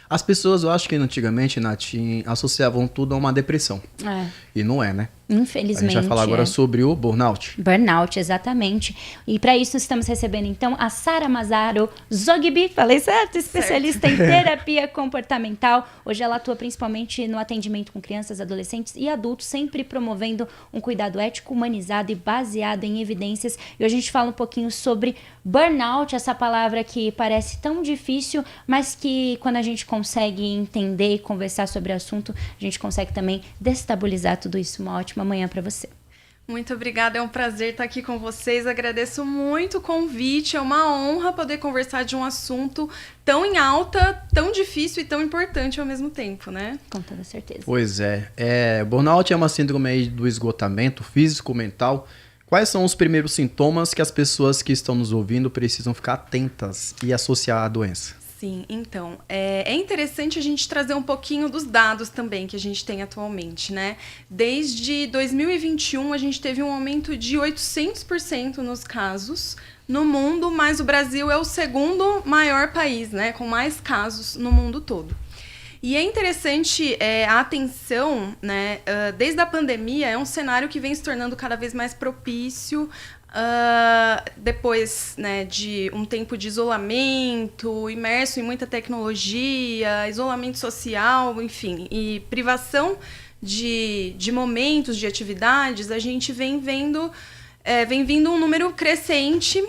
As pessoas, eu acho que antigamente, Nath, associavam tudo a uma depressão. E não é, né? Infelizmente. A gente vai falar agora sobre o burnout. Burnout, exatamente. E para isso estamos recebendo então a Sara Mazaro Zogby, falei certo? Especialista em terapia comportamental. Hoje ela atua principalmente no atendimento com crianças, adolescentes e adultos, sempre promovendo um cuidado ético, humanizado e baseado em evidências. E hoje a gente fala um pouquinho sobre burnout, essa palavra que parece tão difícil, mas que quando a gente consegue entender e conversar sobre o assunto, a gente consegue também destabilizar tudo isso. Uma ótima manhã para você. Muito obrigada, é um prazer estar aqui com vocês, agradeço muito o convite, é uma honra poder conversar de um assunto tão em alta, tão difícil e tão importante ao mesmo tempo, né? Com toda certeza. Pois é, burnout é uma síndrome aí do esgotamento físico-mental. Quais são os primeiros sintomas que as pessoas que estão nos ouvindo precisam ficar atentas e associar à doença? Sim, então, é interessante a gente trazer um pouquinho dos dados também que a gente tem atualmente, né? Desde 2021, a gente teve um aumento de 800% nos casos no mundo, mas o Brasil é o segundo maior país, né? Com mais casos no mundo todo. E é interessante a atenção, né? Desde a pandemia, é um cenário que vem se tornando cada vez mais propício. Depois, né, de um tempo de isolamento, imerso em muita tecnologia, isolamento social, enfim, e privação de momentos, de atividades, a gente vem vindo um número crescente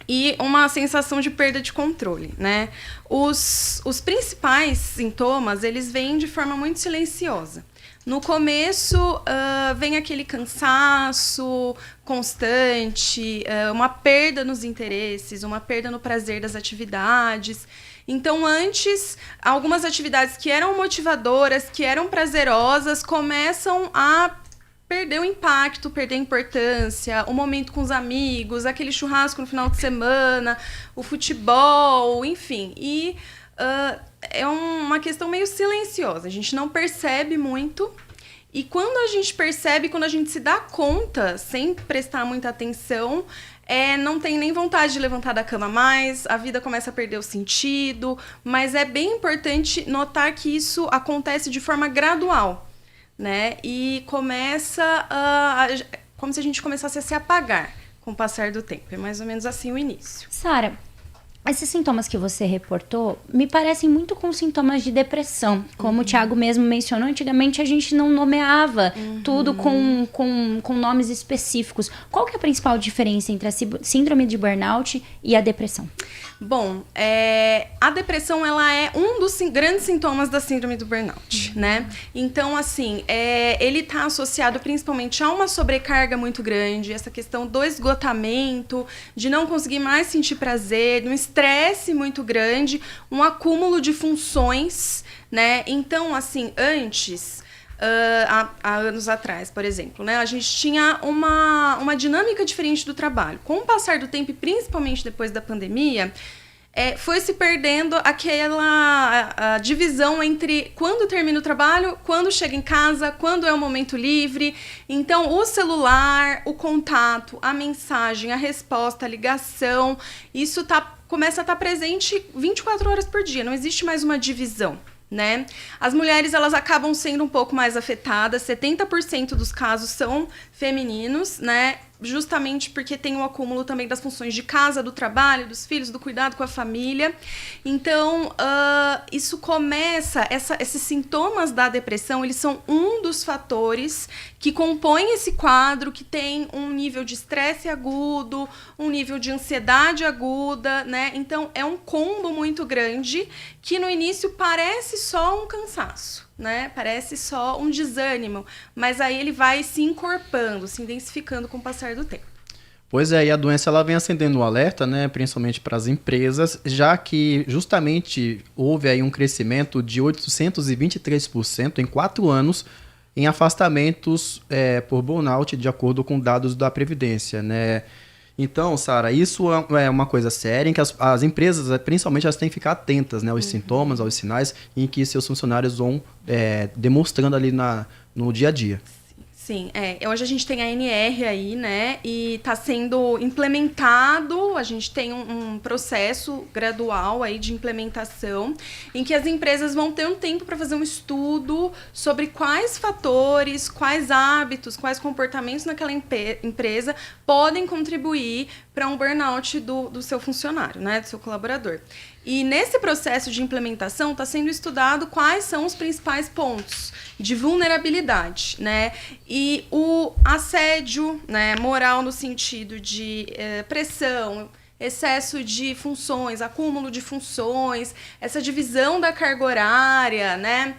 e uma sensação de perda de controle, né? Os principais sintomas, eles vêm de forma muito silenciosa. No começo, vem aquele cansaço constante, uma perda nos interesses, uma perda no prazer das atividades. Então, antes, algumas atividades que eram motivadoras, que eram prazerosas, começam a perder o impacto, perder a importância, o momento com os amigos, aquele churrasco no final de semana, o futebol, enfim. E é uma questão meio silenciosa, a gente não percebe muito. E quando a gente percebe, quando a gente se dá conta, sem prestar muita atenção, não tem nem vontade de levantar da cama mais, a vida começa a perder o sentido, mas é bem importante notar que isso acontece de forma gradual, né? E começa como se a gente começasse a se apagar com o passar do tempo. É mais ou menos assim o início. Sara, esses sintomas que você reportou me parecem muito com sintomas de depressão. Como o Thiago mesmo mencionou, antigamente a gente não nomeava tudo com nomes específicos. Qual que é a principal diferença entre a síndrome de burnout e a depressão? Bom, a depressão ela é um dos grandes sintomas da síndrome do burnout, né? Então, assim, ele está associado principalmente a uma sobrecarga muito grande, essa questão do esgotamento, de não conseguir mais sentir prazer, de um estresse muito grande, um acúmulo de funções, né? Então, assim, antes... há anos atrás, por exemplo, né, a gente tinha uma dinâmica diferente do trabalho. Com o passar do tempo, e principalmente depois da pandemia, foi se perdendo aquela divisão entre quando termina o trabalho, quando chega em casa, quando é o momento livre. Então, o celular, o contato, a mensagem, a resposta, a ligação, isso começa a estar presente 24 horas por dia, não existe mais uma divisão. Né? As mulheres elas acabam sendo um pouco mais afetadas, 70% dos casos são femininos, né? Justamente porque tem um acúmulo também das funções de casa, do trabalho, dos filhos, do cuidado com a família. Então, isso começa, esses sintomas da depressão, eles são um dos fatores que compõem esse quadro, que tem um nível de estresse agudo, um nível de ansiedade aguda, né? Então, é um combo muito grande que no início parece só um cansaço, né? Parece só um desânimo, mas aí ele vai se encorpando, se intensificando com o passar do tempo. Pois é, e a doença ela vem acendendo um alerta, né, principalmente para as empresas, já que justamente houve aí um crescimento de 823% em 4 anos em afastamentos por burnout, de acordo com dados da Previdência, né? Então, Sara, isso é uma coisa séria em que as empresas, principalmente, elas têm que ficar atentas, né, aos sintomas, aos sinais em que seus funcionários vão demonstrando ali no dia a dia. Sim, hoje a gente tem a ANR aí, né, e está sendo implementado, a gente tem um processo gradual aí de implementação, em que as empresas vão ter um tempo para fazer um estudo sobre quais fatores, quais hábitos, quais comportamentos naquela empresa podem contribuir para um burnout do seu funcionário, né, do seu colaborador. E nesse processo de implementação está sendo estudado quais são os principais pontos de vulnerabilidade, né? E o assédio, né, moral no sentido de pressão, excesso de funções, acúmulo de funções, essa divisão da carga horária, né?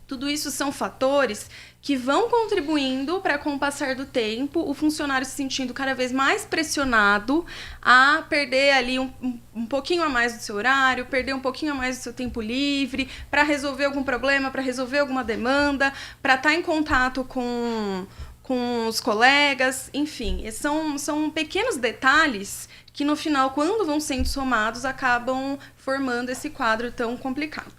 Tudo isso são fatores que vão contribuindo para, com o passar do tempo, o funcionário se sentindo cada vez mais pressionado a perder ali um pouquinho a mais do seu horário, perder um pouquinho a mais do seu tempo livre, para resolver algum problema, para resolver alguma demanda, para estar em contato com os colegas, enfim. São pequenos detalhes que, no final, quando vão sendo somados, acabam formando esse quadro tão complicado.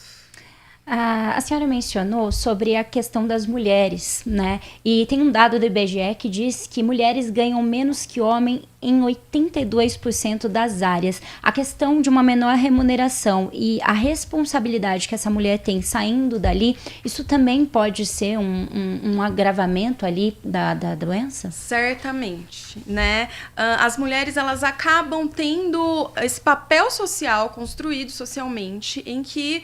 A senhora mencionou sobre a questão das mulheres, né? E tem um dado do IBGE que diz que mulheres ganham menos que homens em 82% das áreas. A questão de uma menor remuneração e a responsabilidade que essa mulher tem saindo dali, isso também pode ser um agravamento ali da doença? Certamente, né? As mulheres, elas acabam tendo esse papel social construído socialmente em que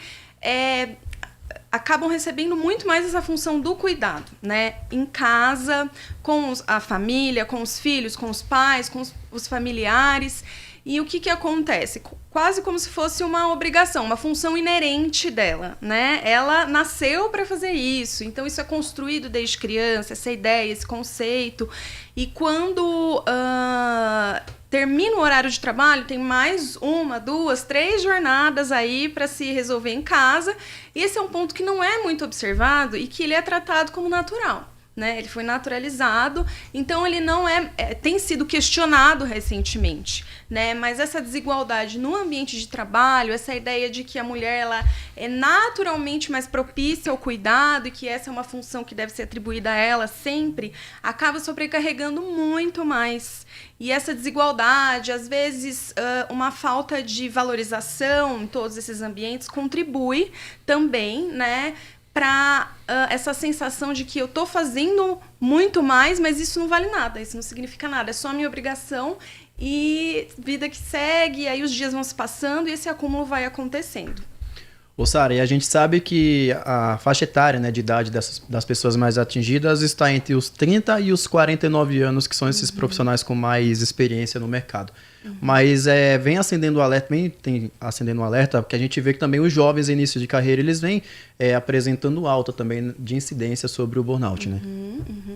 acabam recebendo muito mais essa função do cuidado, né? Em casa, com a família, com os filhos, com os pais, com os familiares. E o que acontece? Quase como se fosse uma obrigação, uma função inerente dela, né? Ela nasceu para fazer isso, então isso é construído desde criança, essa ideia, esse conceito. E quando termina o horário de trabalho, tem mais 1, 2, 3 jornadas aí para se resolver em casa. E esse é um ponto que não é muito observado e que ele é tratado como natural, né? Ele foi naturalizado, então ele não tem sido questionado recentemente, né? Mas essa desigualdade no ambiente de trabalho, essa ideia de que a mulher ela é naturalmente mais propícia ao cuidado e que essa é uma função que deve ser atribuída a ela sempre, acaba sobrecarregando muito mais. E essa desigualdade, às vezes, uma falta de valorização em todos esses ambientes contribui também, né, para essa sensação de que eu estou fazendo muito mais, mas isso não vale nada, isso não significa nada, é só a minha obrigação e vida que segue, aí os dias vão se passando e esse acúmulo vai acontecendo. Ô Sara, e a gente sabe que a faixa etária, né, de idade das pessoas mais atingidas está entre os 30 e os 49 anos, que são esses profissionais com mais experiência no mercado. Mas vem acendendo o alerta, porque a gente vê que também os jovens em início de carreira, eles vêm apresentando alta também de incidência sobre o burnout, né?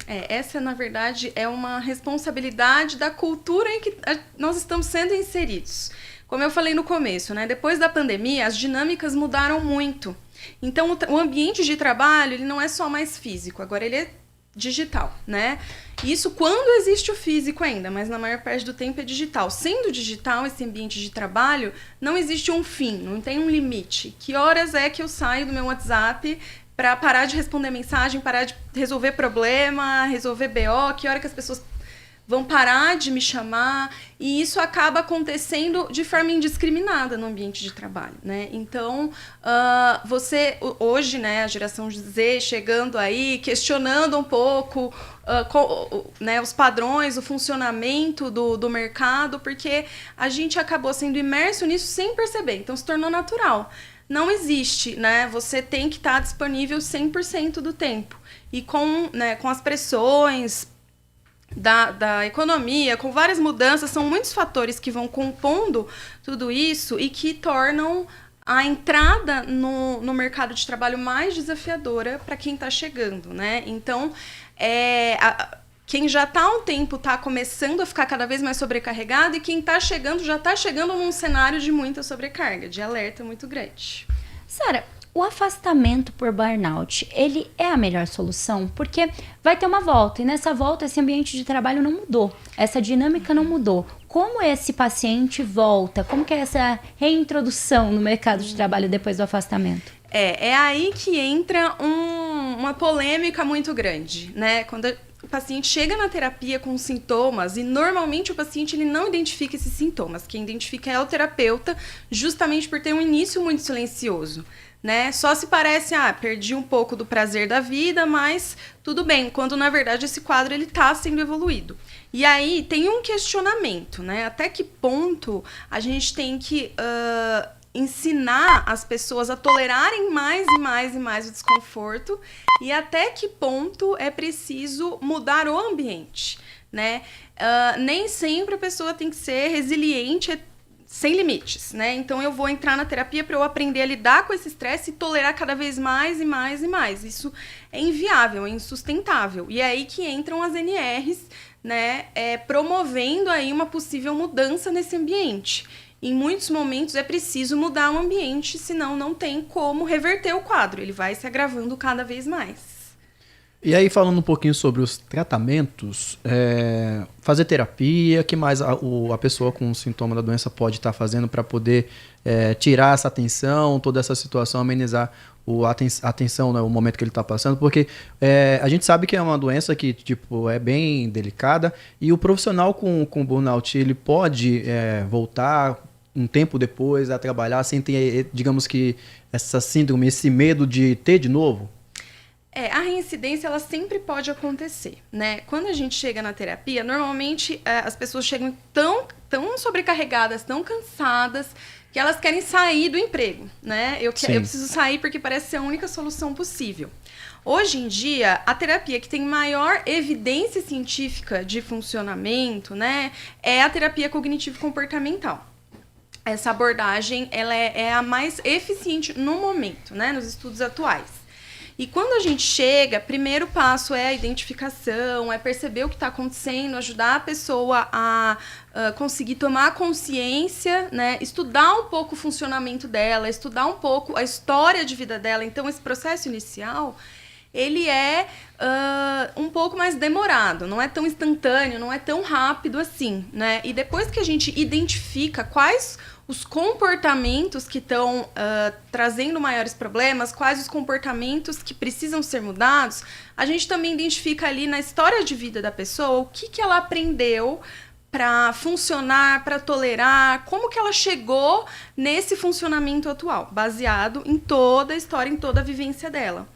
Essa, na verdade, é uma responsabilidade da cultura em que nós estamos sendo inseridos. Como eu falei no começo, né? Depois da pandemia, as dinâmicas mudaram muito. Então, o ambiente de trabalho ele não é só mais físico, agora ele é digital, né? Isso quando existe o físico ainda, mas na maior parte do tempo é digital. Sendo digital, esse ambiente de trabalho, não existe um fim, não tem um limite. Que horas é que eu saio do meu WhatsApp para parar de responder mensagem, parar de resolver problema, resolver BO, que hora que as pessoas vão parar de me chamar, e isso acaba acontecendo de forma indiscriminada no ambiente de trabalho, né? Então, você, hoje, né, a geração Z chegando aí, questionando um pouco né, os padrões, o funcionamento do mercado, porque a gente acabou sendo imerso nisso sem perceber, então se tornou natural. Não existe, né? Você tem que estar disponível 100% do tempo. E com as pressões da economia, com várias mudanças, são muitos fatores que vão compondo tudo isso e que tornam a entrada no mercado de trabalho mais desafiadora para quem está chegando, né? Então, quem já está há um tempo está começando a ficar cada vez mais sobrecarregado e quem está chegando já está chegando num cenário de muita sobrecarga, de alerta muito grande. Sara, o afastamento por burnout, ele é a melhor solução? Porque vai ter uma volta, e nessa volta esse ambiente de trabalho não mudou, essa dinâmica não mudou. Como esse paciente volta? Como que é essa reintrodução no mercado de trabalho depois do afastamento? É aí que entra uma polêmica muito grande, né? Quando o paciente chega na terapia com sintomas, e normalmente o paciente ele não identifica esses sintomas. Quem identifica é o terapeuta, justamente por ter um início muito silencioso, né? Só se parece, perdi um pouco do prazer da vida, mas tudo bem, quando na verdade esse quadro ele está sendo evoluído. E aí tem um questionamento, né? Até que ponto a gente tem que ensinar as pessoas a tolerarem mais e mais e mais o desconforto, e até que ponto é preciso mudar o ambiente, né? Nem sempre a pessoa tem que ser resiliente sem limites, né? Então eu vou entrar na terapia para eu aprender a lidar com esse estresse e tolerar cada vez mais e mais e mais. Isso é inviável, é insustentável. E é aí que entram as NRs, né? Promovendo aí uma possível mudança nesse ambiente. Em muitos momentos é preciso mudar o ambiente, senão não tem como reverter o quadro. Ele vai se agravando cada vez mais. E aí, falando um pouquinho sobre os tratamentos, fazer terapia, que mais a pessoa com sintoma da doença pode estar fazendo para poder tirar essa tensão, toda essa situação, amenizar a tensão, né, o momento que ele está passando, porque a gente sabe que é uma doença que é bem delicada, e o profissional com burnout, ele pode voltar um tempo depois a trabalhar sem ter, digamos que, essa síndrome, esse medo de ter de novo? A reincidência, ela sempre pode acontecer, né? Quando a gente chega na terapia, normalmente as pessoas chegam tão sobrecarregadas, tão cansadas, que elas querem sair do emprego, né? Eu preciso sair porque parece ser a única solução possível. Hoje em dia, a terapia que tem maior evidência científica de funcionamento, né, é a terapia cognitivo-comportamental. Essa abordagem, ela é a mais eficiente no momento, né, nos estudos atuais. E quando a gente chega, primeiro passo é a identificação, é perceber o que está acontecendo, ajudar a pessoa a conseguir tomar consciência, né? Estudar um pouco o funcionamento dela, estudar um pouco a história de vida dela. Então, esse processo inicial, ele é um pouco mais demorado, não é tão instantâneo, não é tão rápido assim, né? E depois que a gente identifica quais os comportamentos que estão trazendo maiores problemas, quais os comportamentos que precisam ser mudados, a gente também identifica ali na história de vida da pessoa o que ela aprendeu para funcionar, para tolerar, como que ela chegou nesse funcionamento atual, baseado em toda a história, em toda a vivência dela.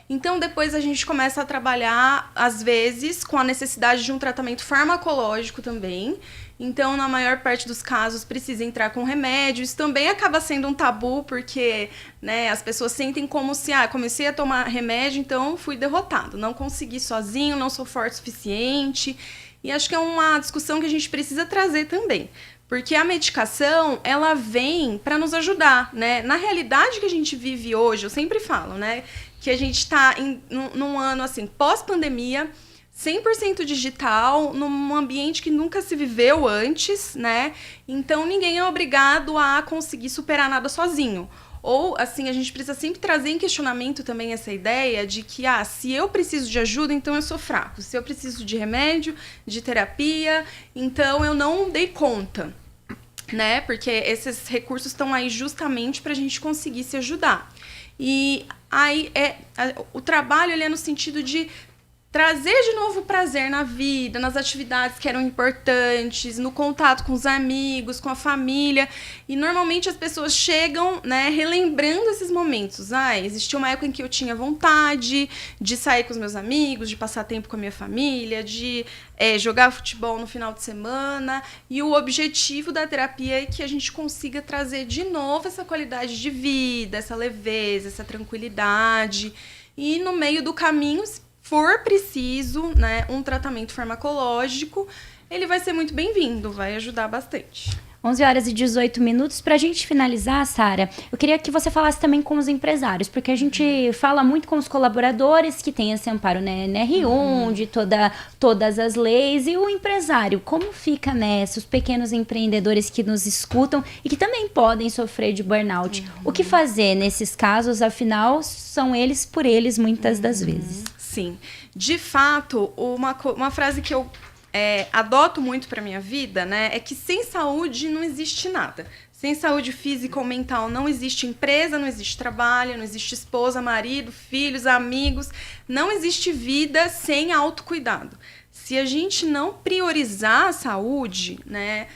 Então, depois a gente começa a trabalhar, às vezes, com a necessidade de um tratamento farmacológico também. Então, na maior parte dos casos, precisa entrar com remédio. Isso também acaba sendo um tabu, porque, né, as pessoas sentem como se, comecei a tomar remédio, então fui derrotado. Não consegui sozinho, não sou forte o suficiente. E acho que é uma discussão que a gente precisa trazer também. Porque a medicação, ela vem para nos ajudar, né? Na realidade que a gente vive hoje, eu sempre falo, né, que a gente está num ano, assim, pós-pandemia, 100% digital, num ambiente que nunca se viveu antes, né? Então, ninguém é obrigado a conseguir superar nada sozinho. Ou, assim, a gente precisa sempre trazer em questionamento também essa ideia de que, se eu preciso de ajuda, então eu sou fraco. Se eu preciso de remédio, de terapia, então eu não dei conta, né? Porque esses recursos estão aí justamente para a gente conseguir se ajudar. E aí o trabalho ele é no sentido de trazer de novo prazer na vida, nas atividades que eram importantes, no contato com os amigos, com a família. E normalmente as pessoas chegam, né, relembrando esses momentos. Existiu uma época em que eu tinha vontade de sair com os meus amigos, de passar tempo com a minha família, de jogar futebol no final de semana. E o objetivo da terapia é que a gente consiga trazer de novo essa qualidade de vida, essa leveza, essa tranquilidade. E no meio do caminho, for preciso, né, um tratamento farmacológico, ele vai ser muito bem-vindo, vai ajudar bastante. 11h18. Para a gente finalizar, Sara, eu queria que você falasse também com os empresários, porque a gente fala muito com os colaboradores que têm esse amparo, né, NR1, de todas as leis, e o empresário, como fica nessa? Os pequenos empreendedores que nos escutam e que também podem sofrer de burnout. O que fazer nesses casos? Afinal, são eles por eles muitas das vezes. Sim, de fato, uma frase que eu adoto muito para minha vida, né, é que sem saúde não existe nada. Sem saúde física ou mental não existe empresa, não existe trabalho, não existe esposa, marido, filhos, amigos. Não existe vida sem autocuidado. Se a gente não priorizar a saúde, né?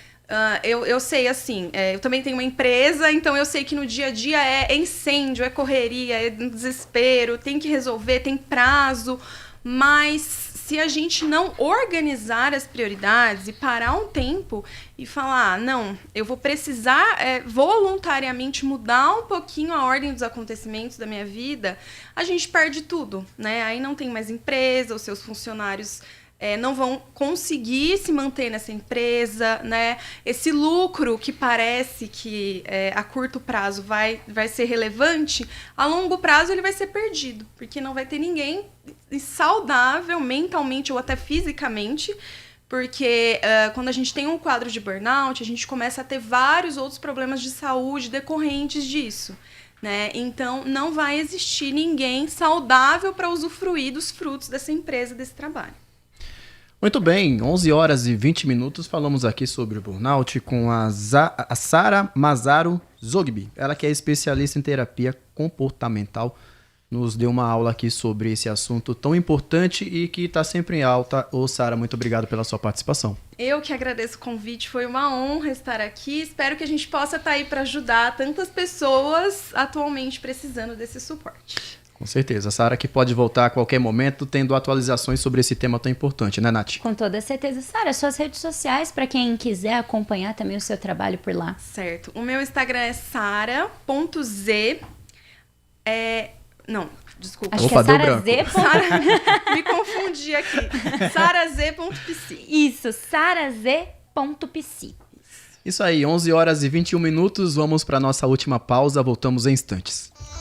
Eu sei, assim, eu também tenho uma empresa, então eu sei que no dia a dia é incêndio, é correria, é desespero, tem que resolver, tem prazo, mas se a gente não organizar as prioridades e parar um tempo e falar, não, eu vou precisar voluntariamente mudar um pouquinho a ordem dos acontecimentos da minha vida, a gente perde tudo, né? Aí não tem mais empresa, os seus funcionários não vão conseguir se manter nessa empresa, né? Esse lucro que parece que a curto prazo vai ser relevante, a longo prazo ele vai ser perdido, porque não vai ter ninguém saudável mentalmente ou até fisicamente, porque quando a gente tem um quadro de burnout, a gente começa a ter vários outros problemas de saúde decorrentes disso. Né? Então, não vai existir ninguém saudável para usufruir dos frutos dessa empresa, desse trabalho. Muito bem, 11 horas e 20 minutos, falamos aqui sobre o burnout com a Sara Mazaro Zogby. Ela que é especialista em terapia comportamental, nos deu uma aula aqui sobre esse assunto tão importante e que está sempre em alta. Ô Sara, muito obrigado pela sua participação. Eu que agradeço o convite, foi uma honra estar aqui. Espero que a gente possa estar aí para ajudar tantas pessoas atualmente precisando desse suporte. Com certeza. A Sara que pode voltar a qualquer momento tendo atualizações sobre esse tema tão importante, né, Nath? Com toda certeza. Sara, suas redes sociais, para quem quiser acompanhar também o seu trabalho por lá. Certo. O meu Instagram é sara.z. Não, desculpa. Acho que é Sara Z. Me confundi aqui. saraz.pc. Isso, saraz.pc. Isso aí, 11 horas e 21 minutos. Vamos para nossa última pausa. Voltamos em instantes.